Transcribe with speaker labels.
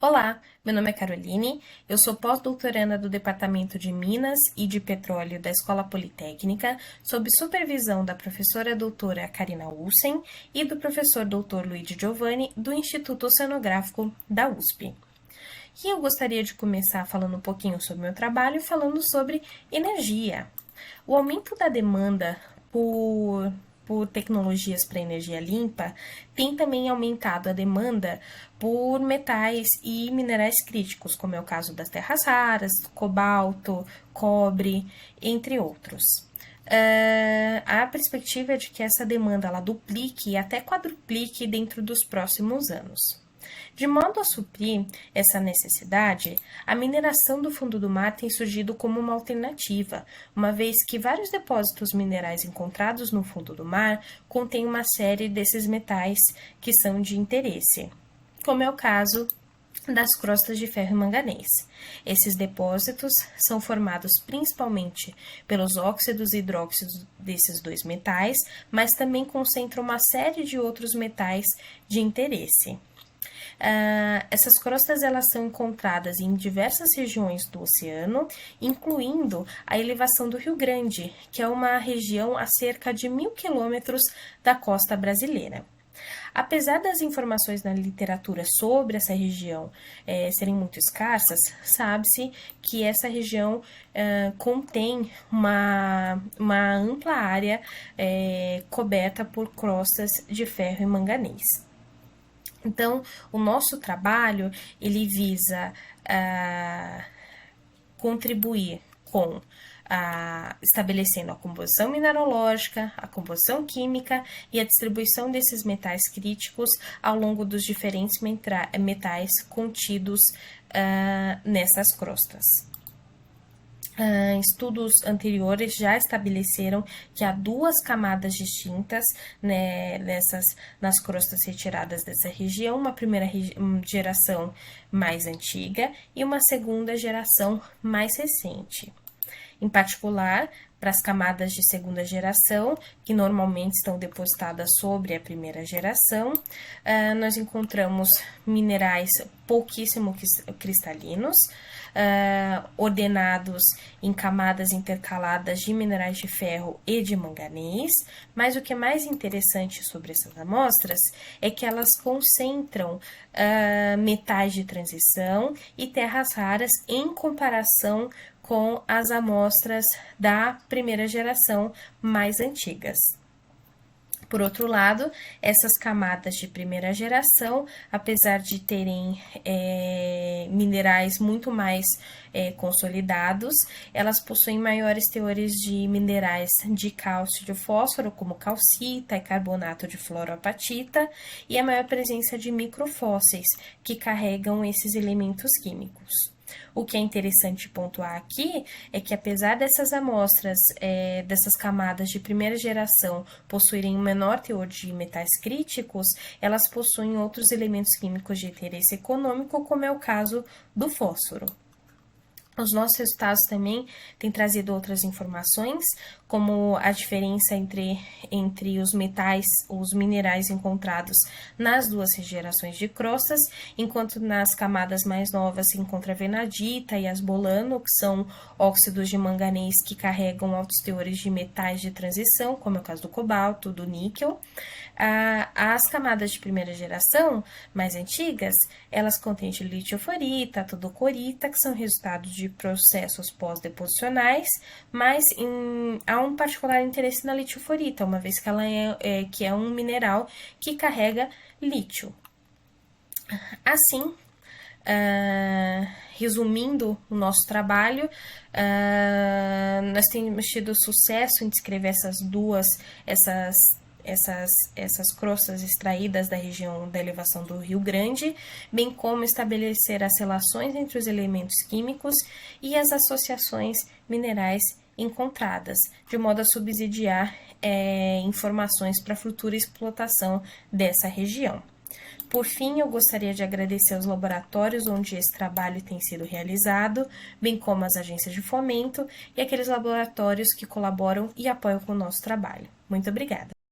Speaker 1: Olá, meu nome é Caroline, eu sou pós-doutoranda do Departamento de Minas e de Petróleo da Escola Politécnica, sob supervisão da professora doutora Karina Ulsen e do professor doutor Luigi Giovanni, do Instituto Oceanográfico da USP. E eu gostaria de começar falando um pouquinho sobre o meu trabalho, falando sobre energia. O aumento da demanda por tecnologias para energia limpa tem também aumentado a demanda por metais e minerais críticos, como é o caso das terras raras, cobalto, cobre, entre outros. A perspectiva é de que essa demanda ela duplique e até quadruplique dentro dos próximos anos. De modo a suprir essa necessidade, a mineração do fundo do mar tem surgido como uma alternativa, uma vez que vários depósitos minerais encontrados no fundo do mar contêm uma série desses metais que são de interesse, como é o caso das crostas de ferro e manganês. Esses depósitos são formados principalmente pelos óxidos e hidróxidos desses dois metais, mas também concentram uma série de outros metais de interesse. Essas crostas elas são encontradas em diversas regiões do oceano, incluindo a elevação do Rio Grande, que é uma região a cerca de 1.000 quilômetros da costa brasileira. Apesar das informações na literatura sobre essa região serem muito escassas, sabe-se que essa região contém uma ampla área coberta por crostas de ferro e manganês. Então, o nosso trabalho, ele visa contribuir com estabelecendo a composição mineralógica, a composição química e a distribuição desses metais críticos ao longo dos diferentes metais contidos nessas crostas. Estudos anteriores já estabeleceram que há duas camadas distintas nas crostas retiradas dessa região, uma primeira geração mais antiga e uma segunda geração mais recente. Em particular, para as camadas de segunda geração, que normalmente estão depositadas sobre a primeira geração, nós encontramos minerais pouquíssimo cristalinos, ordenados em camadas intercaladas de minerais de ferro e de manganês, mas o que é mais interessante sobre essas amostras é que elas concentram metais de transição e terras raras em comparação com as amostras da primeira geração mais antigas. Por outro lado, essas camadas de primeira geração, apesar de terem minerais muito mais consolidados, elas possuem maiores teores de minerais de cálcio e de fósforo, como calcita e carbonato de fluoroapatita, e a maior presença de microfósseis, que carregam esses elementos químicos. O que é interessante pontuar aqui é que, apesar dessas amostras, dessas camadas de primeira geração possuírem um menor teor de metais críticos, elas possuem outros elementos químicos de interesse econômico, como é o caso do fósforo. Os nossos resultados também têm trazido outras informações, como a diferença entre os metais, os minerais encontrados nas duas gerações de crostas, enquanto nas camadas mais novas se encontra a vanadita e asbolano, que são óxidos de manganês que carregam altos teores de metais de transição, como é o caso do cobalto, do níquel. As camadas de primeira geração, mais antigas, elas contêm litioforita, todocorita, que são resultados de processos pós-deposicionais, mas há um particular interesse na litioforita, uma vez que ela que é um mineral que carrega lítio. Assim, resumindo o nosso trabalho, nós temos tido sucesso em descrever essas crostas extraídas da região da elevação do Rio Grande, bem como estabelecer as relações entre os elementos químicos e as associações minerais encontradas, de modo a subsidiar informações para a futura explotação dessa região. Por fim, eu gostaria de agradecer aos laboratórios onde esse trabalho tem sido realizado, bem como as agências de fomento e aqueles laboratórios que colaboram e apoiam com o nosso trabalho. Muito obrigada!